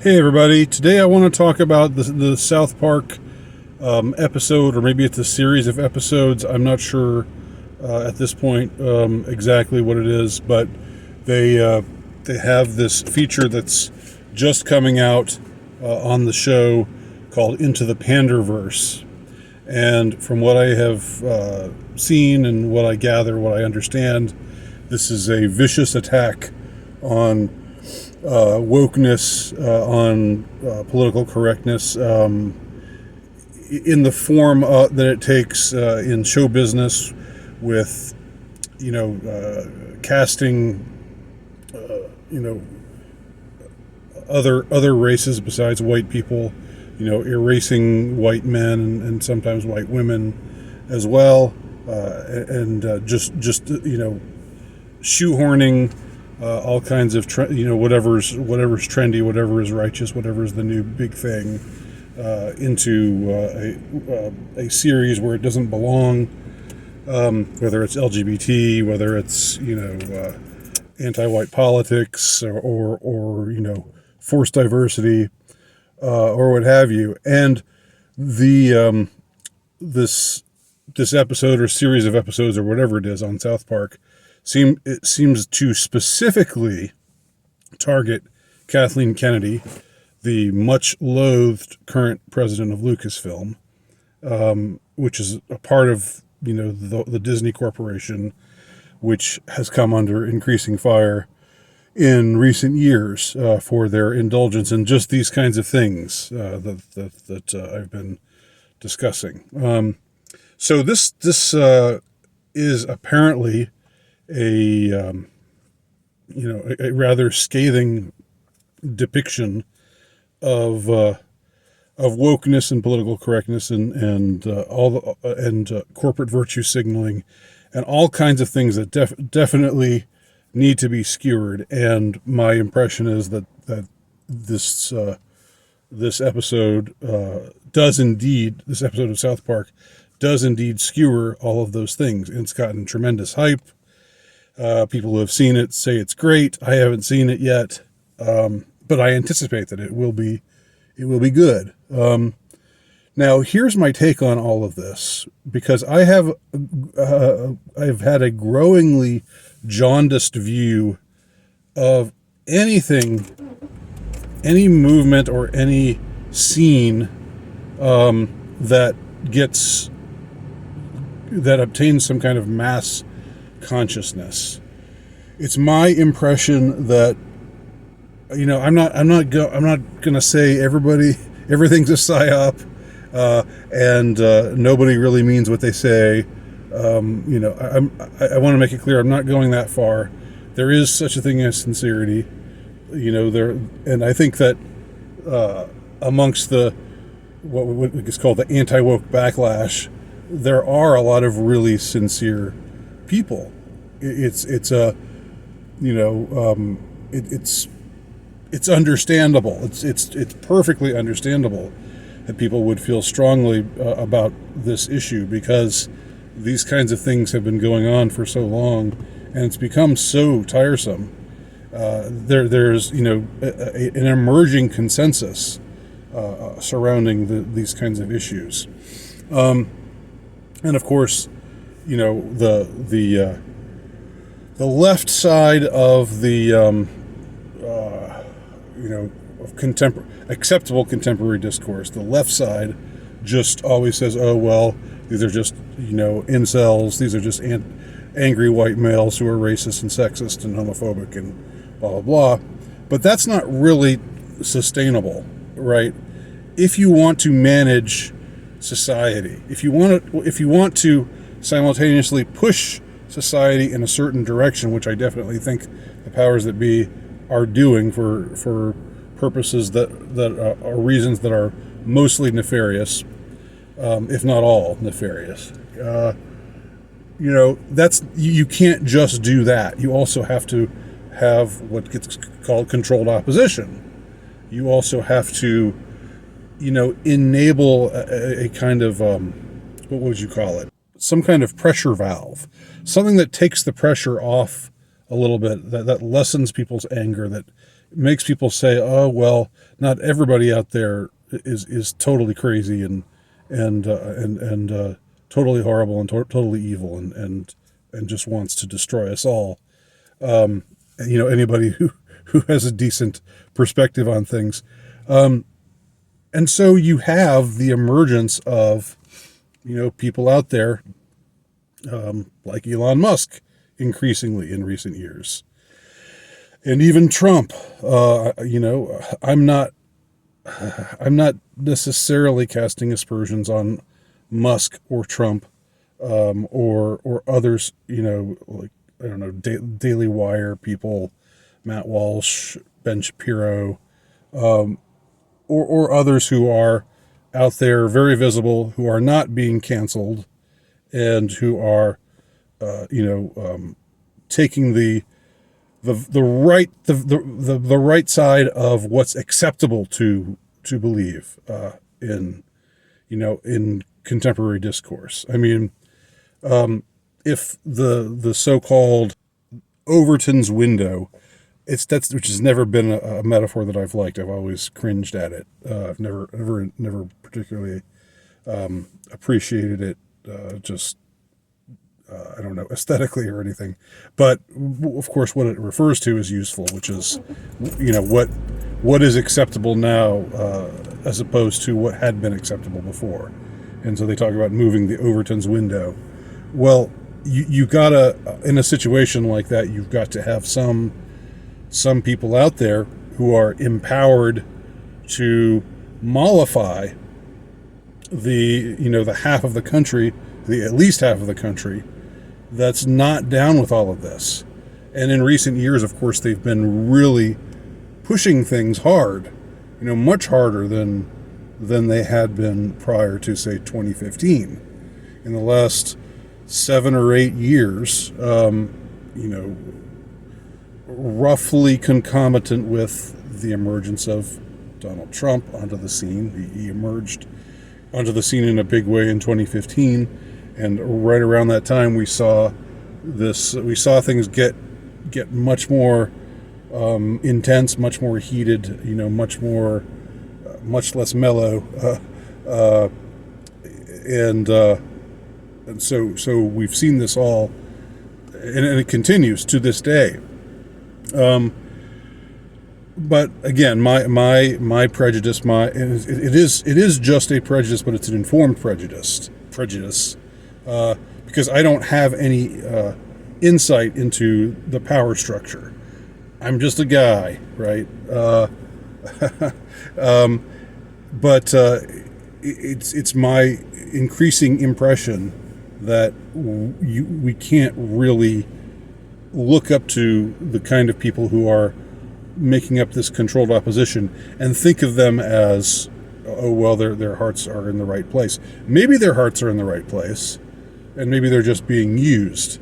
Hey everybody, today I want to talk about the South Park episode, or maybe it's a series of episodes. I'm not sure at this point exactly what it is, but they have this feature that's just coming out on the show called Into the Panderverse. And from what I have seen and what I gather, what I understand, this is a vicious attack on wokeness, on political correctness, in the form that it takes in show business, with casting other races besides white people, erasing white men and sometimes white women as well, and just shoehorning all kinds of whatever's trendy, whatever is righteous, whatever is the new big thing, into a series where it doesn't belong, whether it's LGBT, whether it's anti-white politics, or forced diversity, or what have you. And the this episode or series of episodes or whatever it is on South Park seems to specifically target Kathleen Kennedy, the much loathed current president of Lucasfilm, which is a part of the Disney Corporation, which has come under increasing fire in recent years for their indulgence in just these kinds of things that I've been discussing. So this is apparently a rather scathing depiction of wokeness and political correctness and corporate virtue signaling and all kinds of things that definitely need to be skewered. And my impression is that this episode this episode of South Park does indeed skewer all of those things. And it's gotten tremendous hype. People who have seen it say it's great. I haven't seen it yet, but I anticipate that it will be good. Now, here's my take on all of this, because I've had a growingly jaundiced view of anything, any movement or any scene that obtains some kind of mass consciousness. It's my impression that I'm not going to say everything's a psyop, and nobody really means what they say. I want to make it clear I'm not going that far. There is such a thing as sincerity, and I think that amongst what is called the anti-woke backlash, there are a lot of really sincere people. It's understandable. It's perfectly understandable that people would feel strongly about this issue, because these kinds of things have been going on for so long, and it's become so tiresome. There's an emerging consensus surrounding these kinds of issues, and of course, the left side of the of acceptable contemporary discourse, the left side just always says, oh well, these are just incels, these are just angry white males who are racist and sexist and homophobic and blah blah blah. But that's not really sustainable, right? If you want to manage society, if you want to simultaneously push society in a certain direction, which I definitely think the powers that be are doing for purposes that are reasons that are mostly nefarious, if not all nefarious. You can't just do that. You also have to have what gets called controlled opposition. You also have to, enable a kind of, what would you call it? Some kind of pressure valve, something that takes the pressure off a little bit, that lessens people's anger, that makes people say, "Oh well, not everybody out there is totally crazy and totally horrible and totally evil and just wants to destroy us all." Anybody who has a decent perspective on things, and so you have the emergence of people out there like Elon Musk increasingly in recent years, and even Trump. I'm not necessarily casting aspersions on Musk or Trump, or others. Like, I don't know, Daily Wire people, Matt Walsh, Ben Shapiro, or others who are out there very visible, who are not being canceled, and who are taking the right side of what's acceptable to believe in contemporary discourse. I mean, if the so-called Overton's window, which has never been a metaphor that I've liked. I've always cringed at it. I've never particularly appreciated it. Just I don't know, aesthetically or anything. But of course, what it refers to is useful, which is what is acceptable now as opposed to what had been acceptable before. And so they talk about moving the Overton's window. Well, you gotta, in a situation like that, you've got to have some people out there who are empowered to mollify the half of the country, at least half of the country, that's not down with all of this. And in recent years, of course, they've been really pushing things hard, much harder than they had been prior to, say, 2015. In the last 7 or 8 years, roughly concomitant with the emergence of Donald Trump onto the scene. He emerged onto the scene in a big way in 2015, and right around that time we saw things get much more intense, much more heated, much less mellow, and so we've seen this all, and it continues to this day. But again, my prejudice, it is just a prejudice, but it's an informed prejudice, because I don't have any insight into the power structure. I'm just a guy, right? But it's my increasing impression that we can't really look up to the kind of people who are making up this controlled opposition and think of them as, oh well, their hearts are in the right place. Maybe their hearts are in the right place, and maybe they're just being used,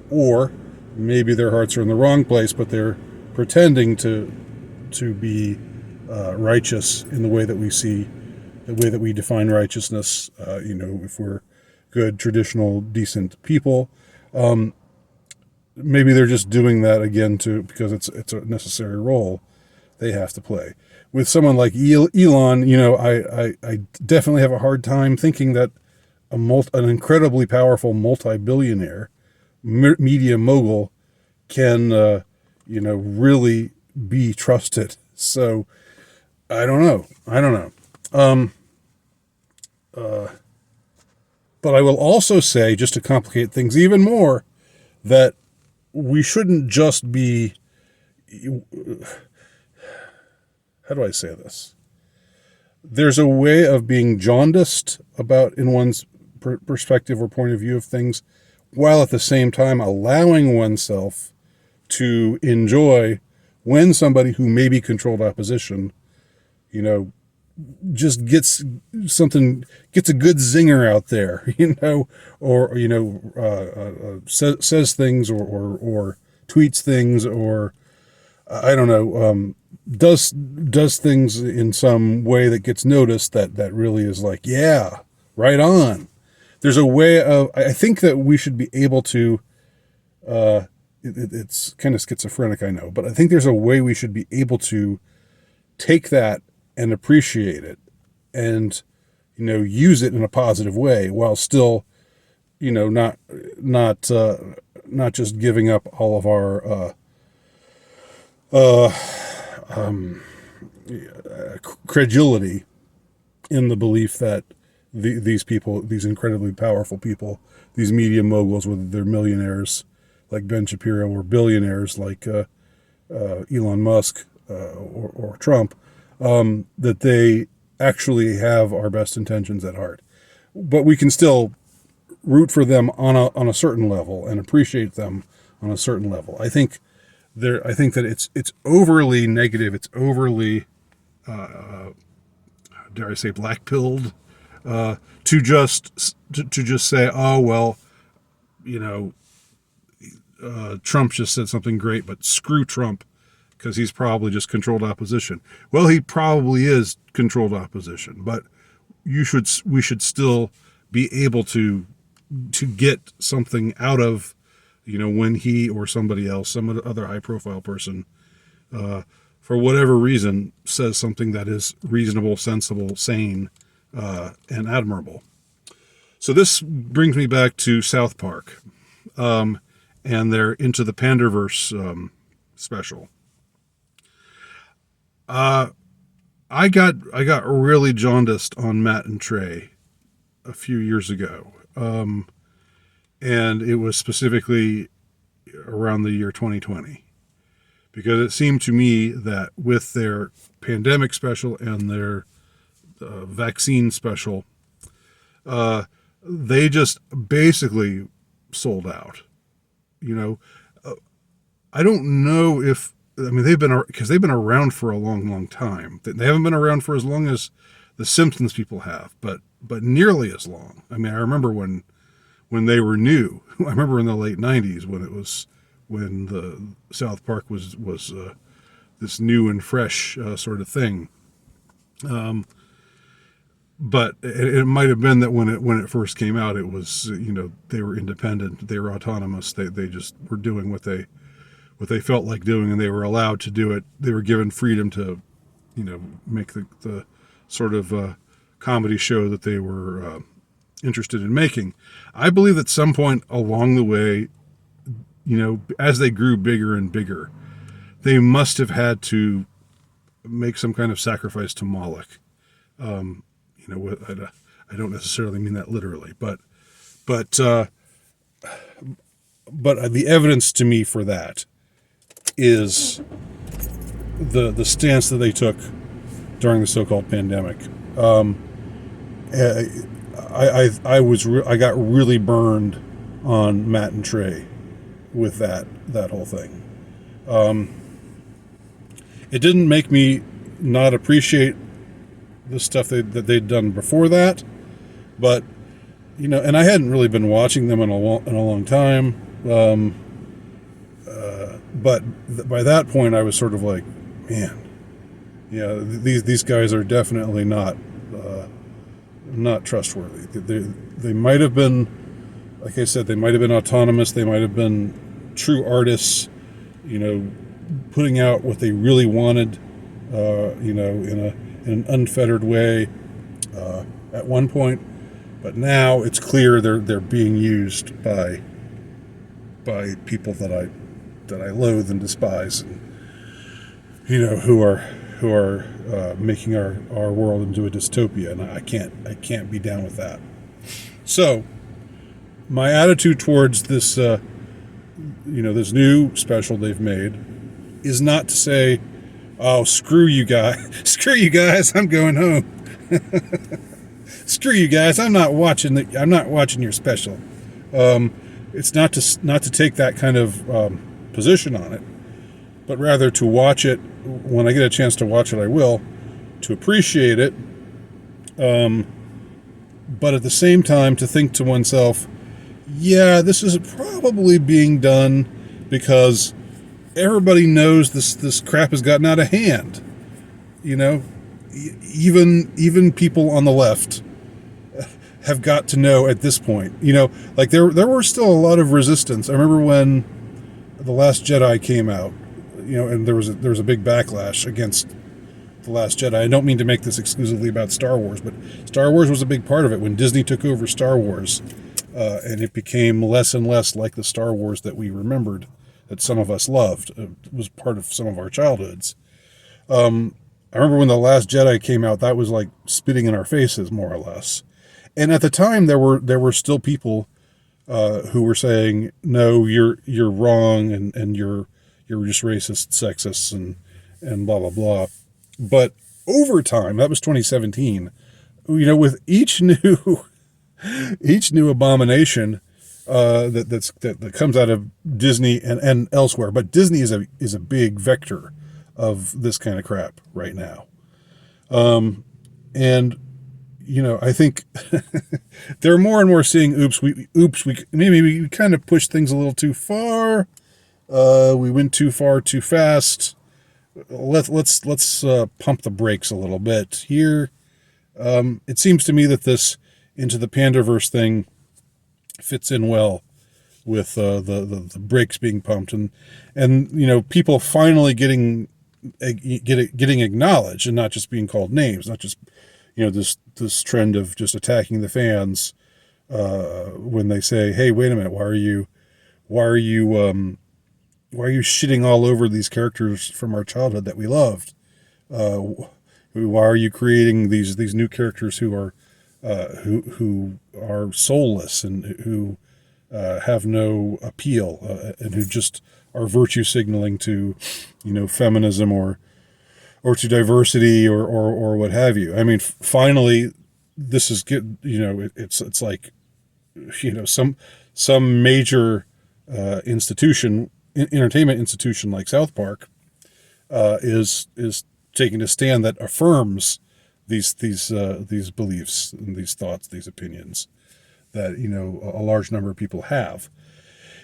or maybe their hearts are in the wrong place, but they're pretending to be righteous in the way that we see, the way that we define righteousness. If we're good, traditional, decent people. Maybe they're just doing that again because it's a necessary role they have to play. With someone like Elon, I definitely have a hard time thinking that an incredibly powerful multi-billionaire media mogul can really be trusted. So I don't know. But I will also say, just to complicate things even more, that we shouldn't just be, how do I say this? There's a way of being jaundiced about in one's perspective or point of view of things, while at the same time allowing oneself to enjoy when somebody who may be controlled opposition, just gets a good zinger out there, or says things or tweets things, or I don't know, does things in some way that gets noticed that really is like, yeah, right on. There's a way of, I think that we should be able to it's kind of schizophrenic, I know, but I think there's a way we should be able to take that and appreciate it and, use it in a positive way while still, not not just giving up all of our credulity in the belief that these people, these incredibly powerful people, these media moguls, whether they're millionaires like Ben Shapiro or billionaires like Elon Musk or Trump, that they actually have our best intentions at heart. But we can still root for them on a certain level and appreciate them on a certain level. I think that it's overly negative. It's overly, dare I say, black-pilled to just say, oh well, Trump just said something great, but screw Trump because he's probably just controlled opposition. Well, he probably is controlled opposition, but we should still be able to get something out of, when he or somebody else, some other high-profile person, for whatever reason, says something that is reasonable, sensible, sane, and admirable. So this brings me back to South Park, and their Into the Panderverse special. I got really jaundiced on Matt and Trey a few years ago, and it was specifically around the year 2020, because it seemed to me that with their pandemic special and their vaccine special, they just basically sold out. I don't know if, they've been around for a long, long time. They haven't been around for as long as the Simpsons people have, but nearly as long. I remember when they were new. I remember in the late 90s when the South Park was this new and fresh sort of thing. But it might have been that when it first came out, it was, they were independent, they were autonomous, they just were doing what they felt like doing, and they were allowed to do it. They were given freedom to, make the sort of comedy show that they were interested in making. I believe at some point along the way, as they grew bigger and bigger, they must have had to make some kind of sacrifice to Moloch. I don't necessarily mean that literally, but the evidence to me for that is the stance that they took during the so-called pandemic. I got really burned on Matt and Trey with that whole thing. It didn't make me not appreciate the stuff that they'd done before that, but and I hadn't really been watching them in a long time. But by that point, I was sort of like, man, these guys are definitely not trustworthy. They might have been, like I said, they might have been autonomous. They might have been true artists, putting out what they really wanted, in an unfettered way at one point. But now it's clear they're being used by people that I loathe and despise, and who are making our world into a dystopia, and I can't be down with that. So my attitude towards this this new special they've made is not to say, oh, screw you guys, I'm going home. Screw you guys, I'm not watching your special. It's not to take that kind of position on it, but rather to watch it when I get a chance to watch it. I will, to appreciate it, but at the same time to think to oneself, yeah, this is probably being done because everybody knows this crap has gotten out of hand. Even people on the left have got to know at this point. Like there were still a lot of resistance. I remember when The Last Jedi came out, and there was a big backlash against The Last Jedi. I don't mean to make this exclusively about Star Wars, but Star Wars was a big part of it when Disney took over Star Wars, and it became less and less like the Star Wars that we remembered, that some of us loved. It was part of some of our childhoods. I remember when The Last Jedi came out, that was like spitting in our faces, more or less. And at the time, there were still people who were saying, "No, you're wrong, and you're just racist, sexist, and blah blah blah." But over time, that was 2017. With each new each new abomination that comes out of Disney and elsewhere, but Disney is a big vector of this kind of crap right now. And I think they're more and more seeing, we maybe we kind of pushed things a little too far. We went too far too fast. Let's pump the brakes a little bit here. It seems to me that this Into the Pandaverse thing fits in well with the brakes being pumped, and people finally getting acknowledged and not just being called names, not just this trend of just attacking the fans when they say, "Hey, wait a minute, why are you shitting all over these characters from our childhood that we loved? Why are you creating these new characters who are soulless and who have no appeal and who just are virtue signaling to feminism or to diversity or what have you?" I mean, finally, this is good. It's like some major entertainment institution like South Park is taking a stand that affirms these beliefs and these thoughts, these opinions that a large number of people have,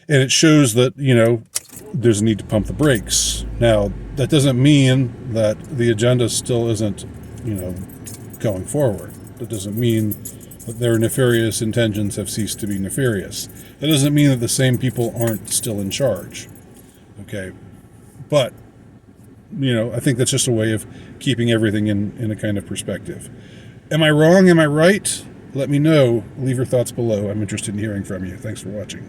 and it shows that there's a need to pump the brakes. Now, that doesn't mean that the agenda still isn't going forward. That doesn't mean that their nefarious intentions have ceased to be nefarious. That doesn't mean that the same people aren't still in charge. Okay, but I think that's just a way of keeping everything in a kind of perspective. Am I wrong? Am I right? Let me know. Leave your thoughts below. I'm interested in hearing from you. Thanks for watching.